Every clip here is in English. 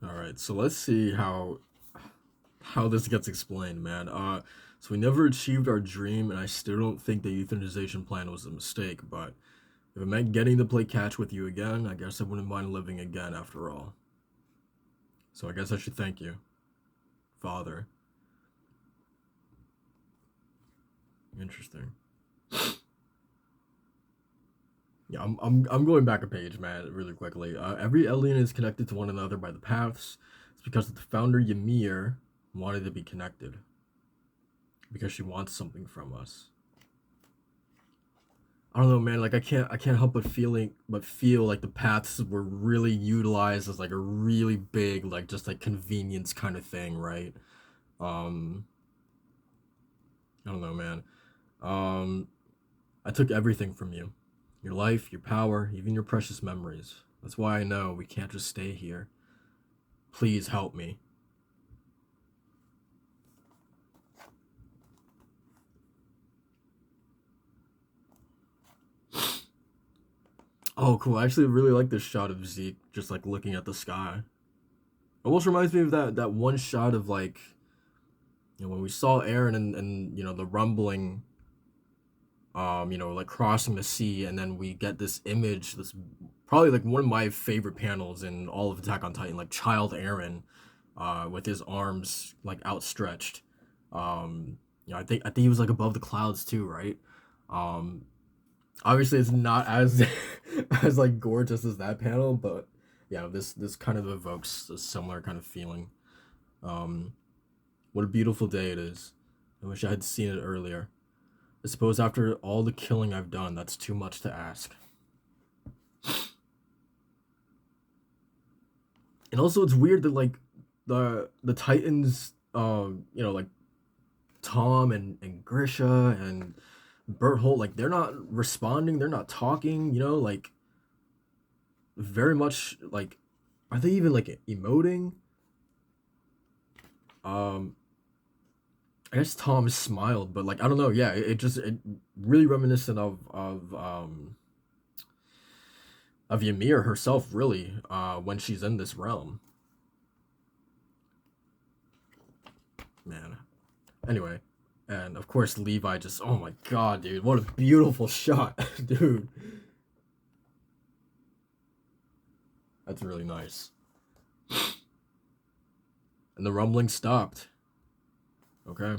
All right, so let's see how this gets explained, man. So we never achieved our dream, and I still don't think the euthanization plan was a mistake. But if it meant getting to play catch with you again, I guess I wouldn't mind living again after all. So I guess I should thank you, Father. Interesting. Yeah, I'm going back a page, man, really quickly. Every alien is connected to one another by the paths. It's because the founder Ymir wanted to be connected because she wants something from us. I don't know, man. Like I can't help but feel like the paths were really utilized as like a really big like just like convenience kind of thing, right? Um, I don't know, man. Um, I took everything from you, your life, your power, even your precious memories. That's why I know we can't just stay here. Please help me. Oh, cool. I actually really like this shot of Zeke just like looking at the sky. Almost reminds me of that one shot of like when we saw Aaron and the rumbling like crossing the sea, and then we get this image, this probably like one of my favorite panels in all of Attack on Titan, like child Aaron, with his arms like outstretched. I think he was like above the clouds too, right? Um, Obviously it's not as as like gorgeous as that panel, but yeah, this kind of evokes a similar kind of feeling. Um, what a beautiful day it is. I wish I had seen it earlier. I suppose after all the killing I've done, that's too much to ask. And also, it's weird that like the Titans, like Tom and Grisha and Bert Holt, like they're not responding, they're not talking. Like very much like, are they even like emoting? Um, I guess Tom smiled, but like I don't know. Yeah, it really reminiscent of Ymir herself, really, when she's in this realm. Man. Anyway, and of course Levi just, oh my god, dude, what a beautiful shot, dude. That's really nice. And the rumbling stopped. Okay.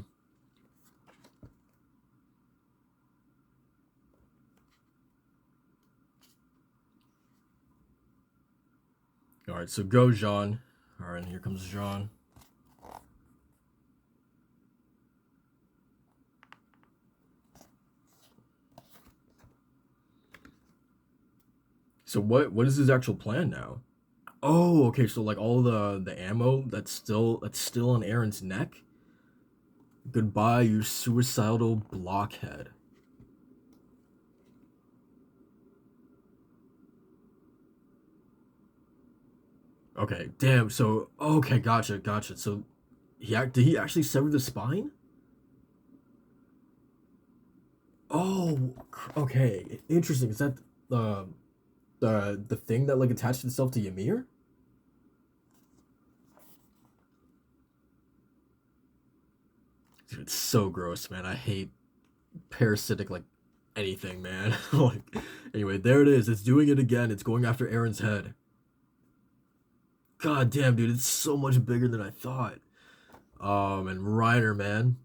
All right, so go, Jean. All right, and here comes Jean. So what is his actual plan now? Oh, okay. So like all the ammo that's still on Aaron's neck. Goodbye, you suicidal blockhead. Okay, damn. So okay, gotcha. So did he actually sever the spine? Oh, okay. Interesting. Is that the the thing that like attached itself to Ymir? Dude, it's so gross, man. I hate parasitic like anything, man. Like, anyway, there it is. It's doing it again. It's going after Aaron's head. God damn, dude, it's so much bigger than I thought. And Reiner, man,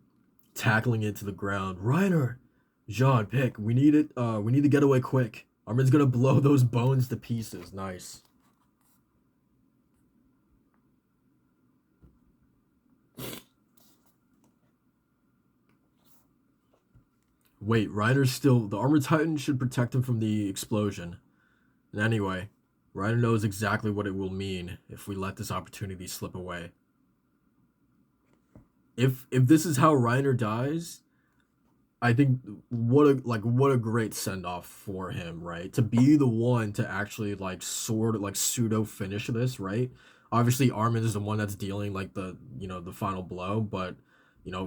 tackling it to the ground. Reiner, Jean, pick. We need it. We need to get away quick. Armin's gonna blow those bones to pieces. Nice. Wait, Reiner's still. The armored titan should protect him from the explosion. And anyway, Reiner knows exactly what it will mean if we let this opportunity slip away. If this is how Reiner dies, I think what a great send off for him, right? To be the one to actually like sort of like pseudo finish this, right? Obviously, Armin is the one that's dealing like the final blow, but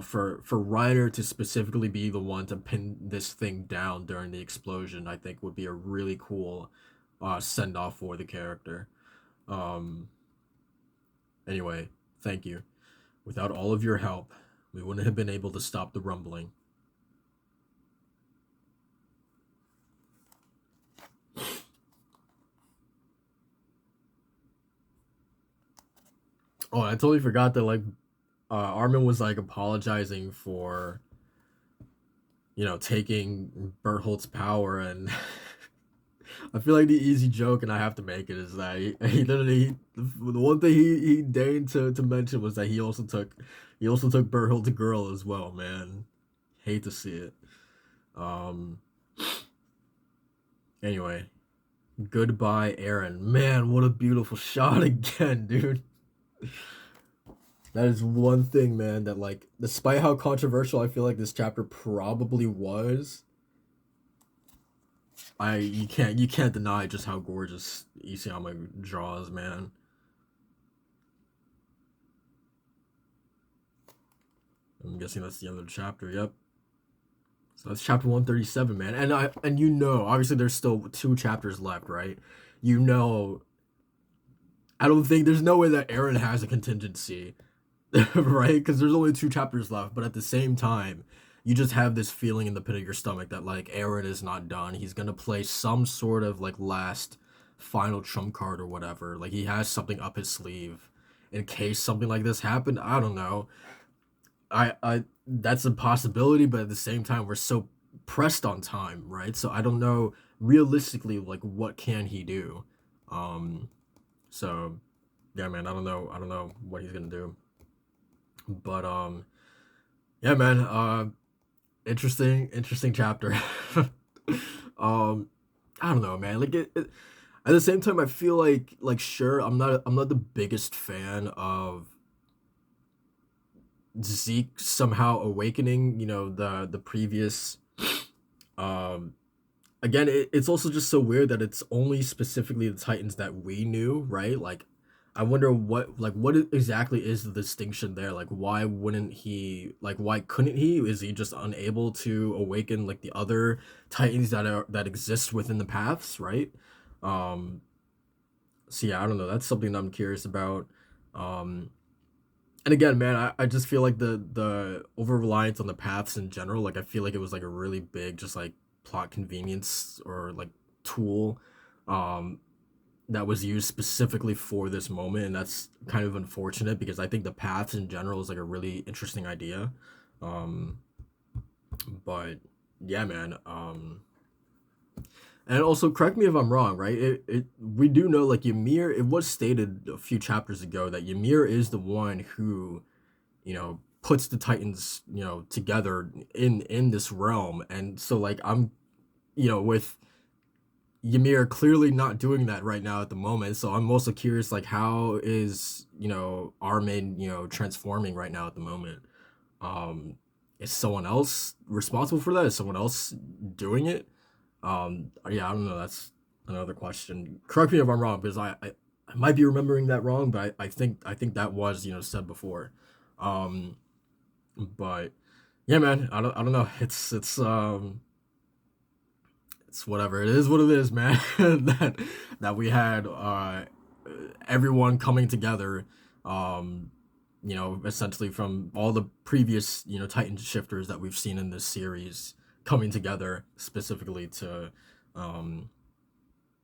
for Reiner to specifically be the one to pin this thing down during the explosion, I think would be a really cool send off for the character. Um, Anyway, thank you. Without all of your help, we wouldn't have been able to stop the rumbling. Oh, I totally forgot that like Armin was like apologizing for taking Bertholdt's power, and I feel like the easy joke, and I have to make it, is that he literally the one thing he deigned to mention was that he also took Bertholdt's girl as well. Man, hate to see it. Um. Anyway, goodbye, Aaron. Man, what a beautiful shot again, dude. That is one thing, man, that like, despite how controversial I feel like this chapter probably was, I you can't deny just how gorgeous Isayama draws, man. I'm guessing that's the end of the chapter. Yep. So that's chapter 137, man. And obviously there's still two chapters left, right? You know, I don't think there's no way that Aaron has a contingency, right? Because there's only two chapters left, but at the same time, you just have this feeling in the pit of your stomach that like Aaron is not done. He's gonna play some sort of like last final trump card or whatever. Like he has something up his sleeve in case something like this happened. I don't know. I That's a possibility, but at the same time, we're so pressed on time, right? So I don't know realistically like what can he do. Um, so yeah, man, I don't know what he's gonna do. But yeah, man. Interesting chapter. um, I don't know, man. Like at the same time, I feel like sure, I'm not the biggest fan of Zeke somehow awakening. The previous. Um, Again, it's also just so weird that it's only specifically the Titans that we knew, right? Like, I wonder what exactly is the distinction there? Like, why wouldn't he? Like, why couldn't he? Is he just unable to awaken like the other Titans that exist within the paths, right? Um, so yeah, I don't know. That's something that I'm curious about. Um, and again, man, I just feel like the over reliance on the paths in general, like I feel like it was like a really big just like plot convenience or like tool um that was used specifically for this moment, and that's kind of unfortunate because I think the paths in general is like a really interesting idea. Um but yeah, man. And also correct me if I'm wrong, right? It we do know like Ymir, it was stated a few chapters ago that Ymir is the one who puts the Titans together in this realm. And so like I'm with Ymir clearly not doing that right now at the moment, so I'm also curious like how is Armin transforming right now at the moment. um is someone else responsible for that? Is someone else doing it? Yeah, I don't know. That's another question. Correct me if I'm wrong, because I might be remembering that wrong, but I think that was said before. um but yeah, man, I don't know. It's whatever. It is what it is, man. that we had everyone coming together, um essentially from all the previous Titan shifters that we've seen in this series coming together specifically to um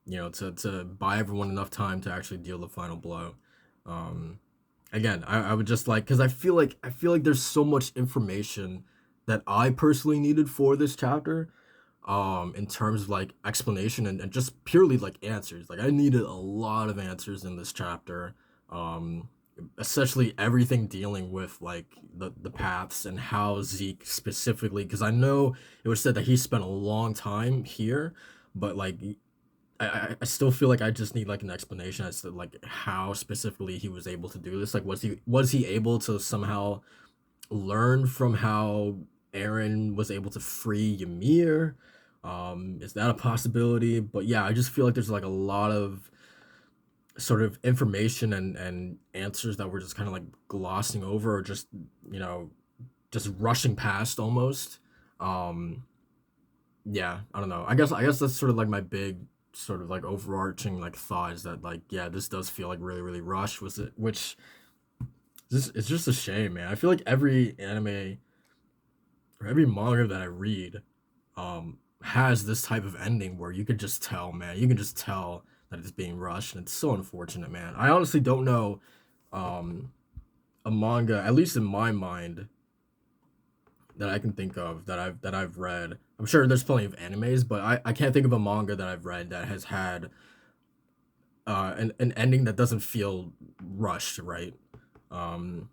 to buy everyone enough time to actually deal the final blow. um Again, I would just like, because I feel like there's so much information that I personally needed for this chapter, in terms of like explanation and just purely like answers. Like I needed a lot of answers in this chapter. um Especially everything dealing with like the paths and how Zeke specifically, because I know it was said that he spent a long time here, but like I still feel like I just need like an explanation as to like how specifically he was able to do this. Like was he able to somehow learn from how Aaron was able to free Ymir? Is that a possibility? But yeah, I just feel like there's like a lot of sort of information and answers that we're just kind of like glossing over, or just you know just rushing past almost. Um, yeah, I don't know. I guess that's sort of like my big sort of like overarching like thought, is that like, yeah, this does feel like really really rushed. Was it which it's just a shame, man. I feel like every anime or every manga that I read has this type of ending where you could just tell, man. You can just tell that it's being rushed, and it's so unfortunate, man. I honestly don't know um a manga, at least in my mind, that I can think of that I've read. I'm sure there's plenty of animes, but I can't think of a manga that I've read that has had an ending that doesn't feel rushed, right? Um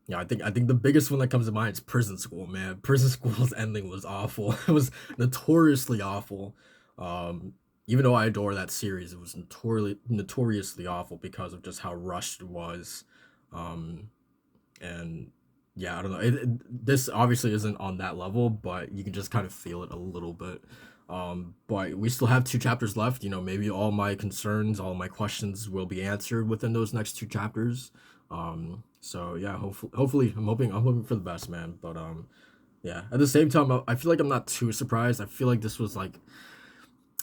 yeah, I think the biggest one that comes to mind is Prison School, man. Prison School's ending was awful. It was notoriously awful. Um Even though I adore that series, it was notoriously awful because of just how rushed it was. Um and yeah, I don't know. This obviously isn't on that level, but you can just kind of feel it a little bit. But we still have 2 chapters left. You know, maybe all my concerns, all my questions will be answered within those next 2 chapters. So yeah, hopefully, I'm hoping for the best, man. But yeah. At the same time, I feel like I'm not too surprised. I feel like this was like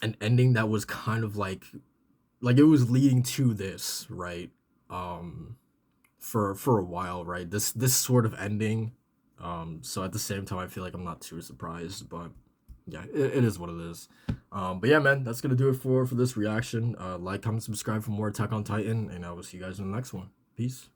an ending that was kind of like it was leading to this, right? Um, for a while, right? This sort of ending. So at the same time, I feel like I'm not too surprised, but yeah, it is what it is. But yeah, man, that's gonna do it for this reaction. Like, comment, subscribe for more Attack on Titan, and I will see you guys in the next one. Peace.